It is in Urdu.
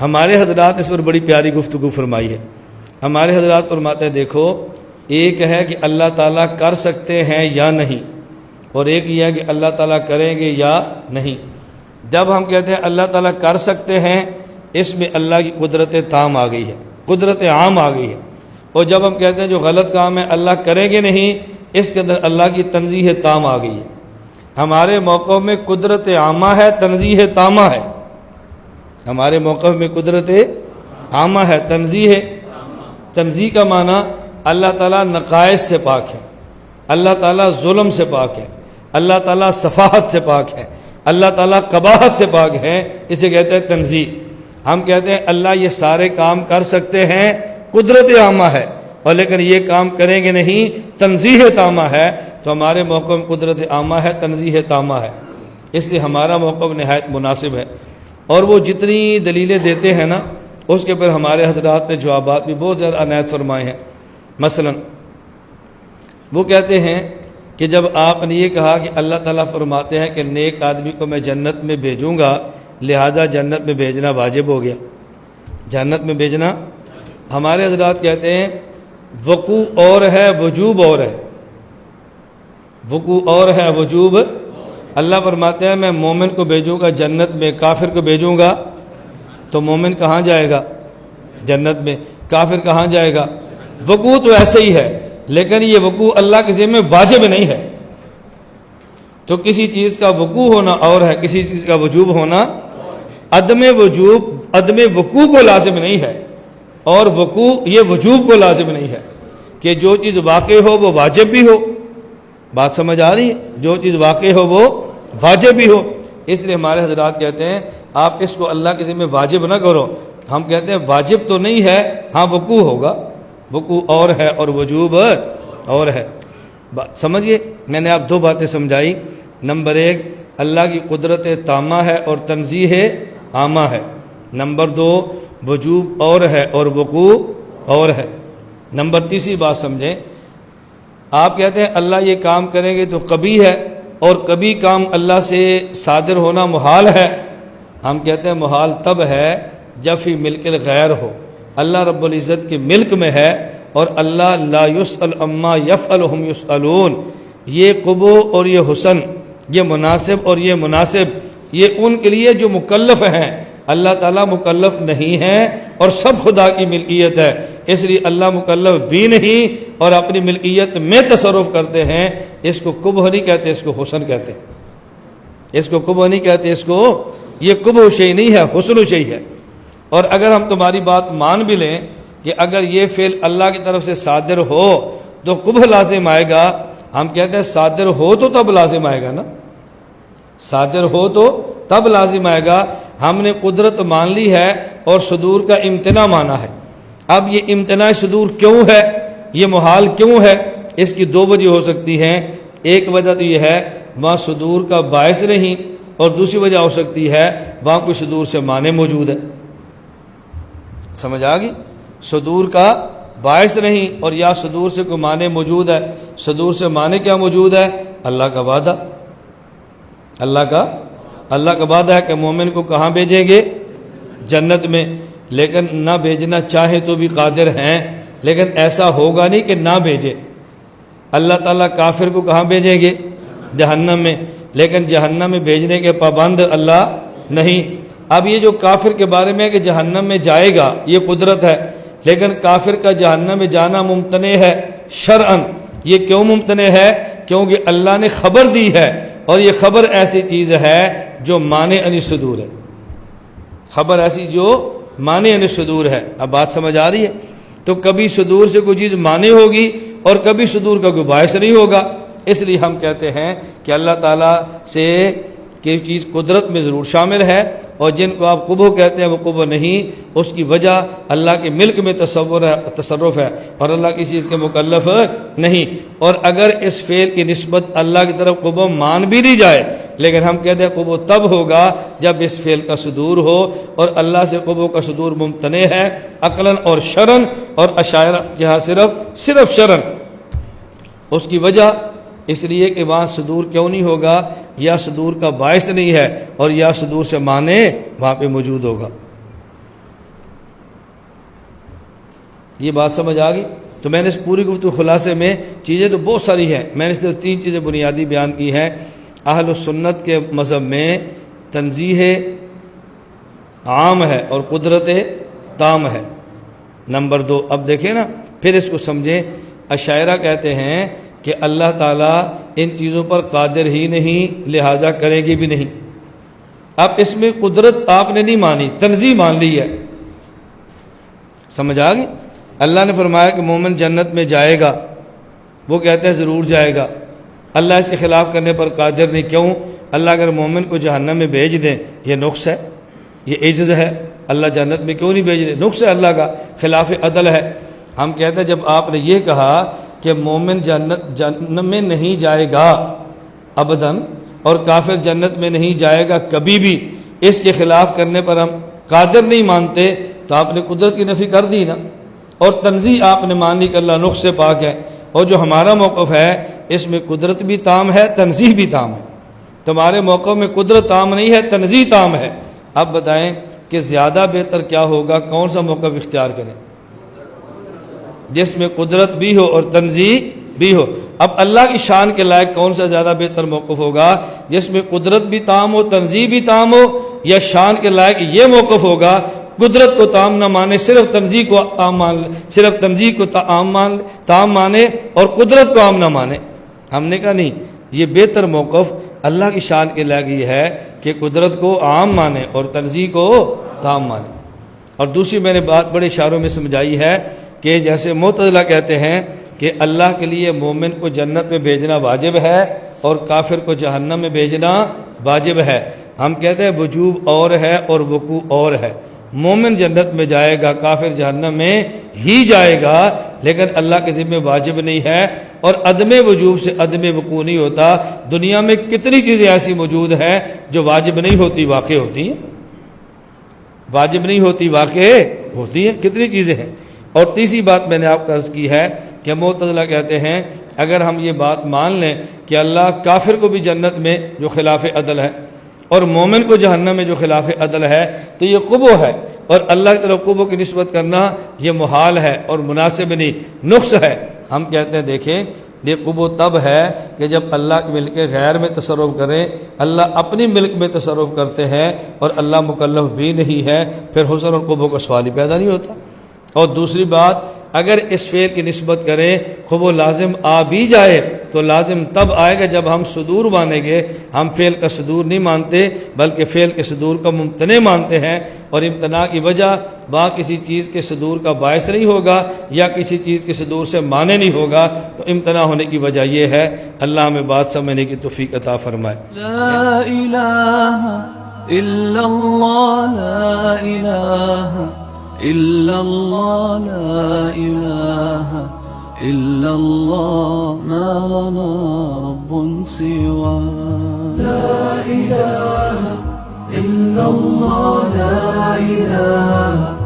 ہمارے حضرات اس پر بڑی پیاری گفتگو فرمائی ہے. ہمارے حضرات فرماتے ہیں دیکھو، ایک ہے کہ اللہ تعالیٰ کر سکتے ہیں یا نہیں، اور ایک یہ ہے کہ اللہ تعالیٰ کریں گے یا نہیں. جب ہم کہتے ہیں اللہ تعالیٰ کر سکتے ہیں، اس میں اللہ کی قدرت تام آ گئی ہے، قدرت عام آ گئی ہے. اور جب ہم کہتے ہیں جو غلط کام ہے اللہ کریں گے نہیں، اس کے اندر اللہ کی تنزیہ تام آ گئی ہے. ہمارے موقع میں قدرت عامہ ہے، تنزیہ تامہ ہے. ہمارے موقف میں قدرت عامہ ہے، تنزیہ کا معنی اللہ تعالیٰ نقائص سے پاک ہے، اللہ تعالیٰ ظلم سے پاک ہے، اللہ تعالیٰ صفاحت سے پاک ہے، اللہ تعالیٰ قباحت سے پاک ہے. اسے کہتے ہیں تنزیہ. ہم کہتے ہیں اللہ یہ سارے کام کر سکتے ہیں، قدرت عامہ ہے، اور لیکن یہ کام کریں گے نہیں، تنزیہ تامہ ہے. تو ہمارے موقع میں قدرت عامہ ہے، تنزیہ تامہ ہے. اس لیے ہمارا موقف نہایت مناسب ہے. اور وہ جتنی دلیلیں دیتے ہیں نا، اس کے پر ہمارے حضرات نے جوابات بھی بہت زیادہ عنایت فرمائے ہیں. مثلا وہ کہتے ہیں کہ جب آپ نے یہ کہا کہ اللہ تعالیٰ فرماتے ہیں کہ نیک آدمی کو میں جنت میں بھیجوں گا، لہذا جنت میں بھیجنا واجب ہو گیا. جنت میں بھیجنا، ہمارے حضرات کہتے ہیں وقوع اور ہے، وجوب اور ہے. وقوع اور ہے، وجوب. اللہ فرماتے ہیں میں مومن کو بھیجوں گا جنت میں، کافر کو بھیجوں گا تو مومن کہاں جائے گا؟ جنت میں. کافر کہاں جائے گا؟ وقوع تو ایسے ہی ہے، لیکن یہ وقوع اللہ کے ذمہ واجب نہیں ہے. تو کسی چیز کا وقوع ہونا اور ہے، کسی چیز کا وجوب ہونا. عدم وقوع کو لازم نہیں ہے، اور وقوع یہ وجوب کو لازم نہیں ہے کہ جو چیز واقع ہو وہ واجب بھی ہو. بات سمجھ آ رہی ہے؟ جو چیز واقع ہو وہ واجب بھی ہو. اس لیے ہمارے حضرات کہتے ہیں آپ اس کو اللہ کے ذمہ واجب نہ کرو. ہم کہتے ہیں واجب تو نہیں ہے، ہاں وقوع ہوگا. وقوع اور ہے اور وجوب اور ہے. سمجھیے، میں نے آپ دو باتیں سمجھائی. نمبر ایک، اللہ کی قدرت تامہ ہے اور تنزیہ عامہ ہے. نمبر دو، وجوب اور ہے اور وقوع اور ہے. نمبر تیسری بات سمجھیں، آپ کہتے ہیں اللہ یہ کام کریں گے تو کبھی ہے، اور کبھی کام اللہ سے صادر ہونا محال ہے. ہم کہتے ہیں محال تب ہے جب فی ملک الغیر ہو، اللہ رب العزت کے ملک میں ہے، اور اللہ لا یسأل عما یفعل ہم یسألون. یہ قبو اور یہ حسن، یہ مناسب اور یہ مناسب، یہ ان کے لیے جو مکلف ہیں. اللہ تعالیٰ مکلف نہیں ہے اور سب خدا کی ملکیت ہے، اس لیے اللہ مکلف بھی نہیں اور اپنی ملکیت میں تصرف کرتے ہیں. اس کو قبح نہیں کہتے، اس کو حسن کہتے ہیں. اس کو قبح نہیں کہتے، اس کو یہ قبح شیء نہیں ہے، حسن شیء ہے. اور اگر ہم تمہاری بات مان بھی لیں کہ اگر یہ فعل اللہ کی طرف سے صادر ہو تو قبح لازم آئے گا. ہم کہتے ہیں صادر ہو تو تب لازم آئے گا نا، صادر ہو تو تب لازم آئے گا. ہم نے قدرت مان لی ہے اور صدور کا امتناع مانا ہے. اب یہ امتناع صدور کیوں ہے، یہ محال کیوں ہے؟ اس کی دو وجہ ہو سکتی ہیں. ایک وجہ تو یہ ہے وہاں صدور کا باعث نہیں، اور دوسری وجہ ہو سکتی ہے وہاں کوئی صدور سے معنی موجود ہے. سمجھ آ گئی؟ صدور کا باعث نہیں اور یا صدور سے کوئی معنی موجود ہے. صدور سے معنی کیا موجود ہے؟ اللہ کا وعدہ. اللہ کا وعدہ ہے کہ مومن کو کہاں بھیجیں گے؟ جنت میں. لیکن نہ بھیجنا چاہے تو بھی قادر ہیں، لیکن ایسا ہوگا نہیں کہ نہ بھیجے. اللہ تعالیٰ کافر کو کہاں بھیجیں گے؟ جہنم میں. لیکن جہنم میں بھیجنے کے پابند اللہ نہیں. اب یہ جو کافر کے بارے میں ہے کہ جہنم میں جائے گا، یہ قدرت ہے، لیکن کافر کا جہنم میں جانا ممتنع ہے شرعاً. یہ کیوں ممتنع ہے؟ کیونکہ اللہ نے خبر دی ہے، اور یہ خبر ایسی چیز ہے جو مانع عن الصدور ہے. خبر ایسی جو مانع عن الصدور ہے. اب بات سمجھ آ رہی ہے؟ تو کبھی صدور سے کوئی چیز مانع ہوگی اور کبھی صدور کا کوئی باعث نہیں ہوگا. اس لیے ہم کہتے ہیں کہ اللہ تعالیٰ سے کہ چیز قدرت میں ضرور شامل ہے، اور جن کو آپ قبح کہتے ہیں وہ قبح نہیں. اس کی وجہ اللہ کے ملک میں تصرف ہے اور اللہ کسی چیز کے مکلف نہیں. اور اگر اس فعل کی نسبت اللہ کی طرف قبح مان بھی نہیں جائے، لیکن ہم کہتے ہیں قبح تب ہوگا جب اس فعل کا صدور ہو، اور اللہ سے قبح کا صدور ممتنع ہے عقلاً اور شرعاً، اور اشاعرہ کے ہاں صرف شرعاً. اس کی وجہ اس لیے کہ وہاں صدور کیوں نہیں ہوگا؟ یا صدور کا باعث نہیں ہے، اور یا صدور سے معنی وہاں پہ موجود ہوگا. یہ بات سمجھ آ گئی؟ تو میں نے اس پوری گفتگو خلاصے میں چیزیں تو بہت ساری ہیں، میں نے صرف 3 چیزیں بنیادی بیان کی ہیں۔ اہل السنت کے مذہب میں تنزیہ عام ہے اور قدرت تام ہے۔ نمبر 2، اب دیکھیں نا، پھر اس کو سمجھیں۔ اشاعرہ کہتے ہیں کہ اللہ تعالیٰ ان چیزوں پر قادر ہی نہیں، لہذا کرے گی بھی نہیں۔ اب اس میں قدرت آپ نے نہیں مانی، تنزیہ مان لی ہے۔ سمجھ آ گئی؟ اللہ نے فرمایا کہ مومن جنت میں جائے گا، وہ کہتے ہیں ضرور جائے گا۔ اللہ اس کے خلاف کرنے پر قادر نہیں، کیوں؟ اللہ اگر مومن کو جہنم میں بھیج دیں، یہ نقص ہے، یہ عجز ہے، اللہ جنت میں کیوں نہیں بھیج رہے؟ نقص ہے اللہ کا، خلاف عدل ہے۔ ہم کہتے ہیں جب آپ نے یہ کہا کہ مومن جنت میں نہیں جائے گا ابداً اور کافر جنت میں نہیں جائے گا کبھی بھی، اس کے خلاف کرنے پر ہم قادر نہیں مانتے، تو آپ نے قدرت کی نفی کر دی نا، اور تنزیہ آپ نے مان لی کہ اللہ نقص سے پاک ہے۔ اور جو ہمارا موقف ہے اس میں قدرت بھی تام ہے، تنزیہ بھی تام ہے۔ تمہارے موقف میں قدرت تام نہیں ہے، تنزیہ تام ہے۔ اب بتائیں کہ زیادہ بہتر کیا ہوگا، کون سا موقف اختیار کریں جس میں قدرت بھی ہو اور تنزیہ بھی ہو؟ اب اللہ کی شان کے لائق کون سا زیادہ بہتر موقف ہوگا، جس میں قدرت بھی تام ہو، تنزیہ بھی تام ہو، یا شان کے لائق یہ موقف ہوگا قدرت کو تام نہ مانے، صرف تنزیہ کو عام مان لے، صرف تنزیہ کو تام مانے اور قدرت کو عام نہ مانے؟ ہم نے کہا نہیں، یہ بہتر موقف اللہ کی شان کے لائق یہ ہے کہ قدرت کو عام مانے اور تنزیہ کو تام مانے۔ اور دوسری میں نے بات بڑے اشاروں میں سمجھائی ہے کہ جیسے معتزلہ کہتے ہیں کہ اللہ کے لیے مومن کو جنت میں بھیجنا واجب ہے اور کافر کو جہنم میں بھیجنا واجب ہے، ہم کہتے ہیں وجوب اور ہے اور وقوع اور ہے۔ مومن جنت میں جائے گا، کافر جہنم میں ہی جائے گا، لیکن اللہ کے ذمہ واجب نہیں ہے، اور عدم وجوب سے عدم وقوع نہیں ہوتا۔ دنیا میں کتنی چیزیں ایسی موجود ہیں جو واجب نہیں ہوتی واقع ہوتی ہیں، واجب نہیں ہوتی واقع ہوتی ہیں، کتنی چیزیں ہیں۔ اور تیسری بات میں نے آپ کو عرض کی ہے کہ معتزلہ کہتے ہیں اگر ہم یہ بات مان لیں کہ اللہ کافر کو بھی جنت میں جو خلاف عدل ہے اور مومن کو جہنم میں جو خلاف عدل ہے، تو یہ قبو ہے، اور اللہ کی طرف قبو کی نسبت کرنا یہ محال ہے اور مناسب نہیں، نقص ہے۔ ہم کہتے ہیں دیکھیں یہ قبو تب ہے کہ جب اللہ کے ملک غیر میں تصرف کریں، اللہ اپنی ملک میں تصرف کرتے ہیں اور اللہ مکلف بھی نہیں ہے، پھر حسن اور قبو کا سوال ہی پیدا نہیں ہوتا۔ اور دوسری بات، اگر اس فعل کی نسبت کریں خوب و لازم آ بھی جائے تو لازم تب آئے گا جب ہم صدور مانیں گے۔ ہم فعل کا صدور نہیں مانتے بلکہ فعل کے صدور کا ممتنع مانتے ہیں، اور امتناع کی وجہ کسی چیز کے صدور کا باعث نہیں ہوگا یا کسی چیز کے صدور سے مانے نہیں ہوگا، تو امتناع ہونے کی وجہ یہ ہے۔ اللہ ہمیں بات سمجھنے کی توفیق عطا فرمائے۔ لا الہ الا اللہ، لا الہ الا اللہ، لا الہ الا اللہ، ما لنا رب سوا۔ لا الہ الا اللہ، لا الہ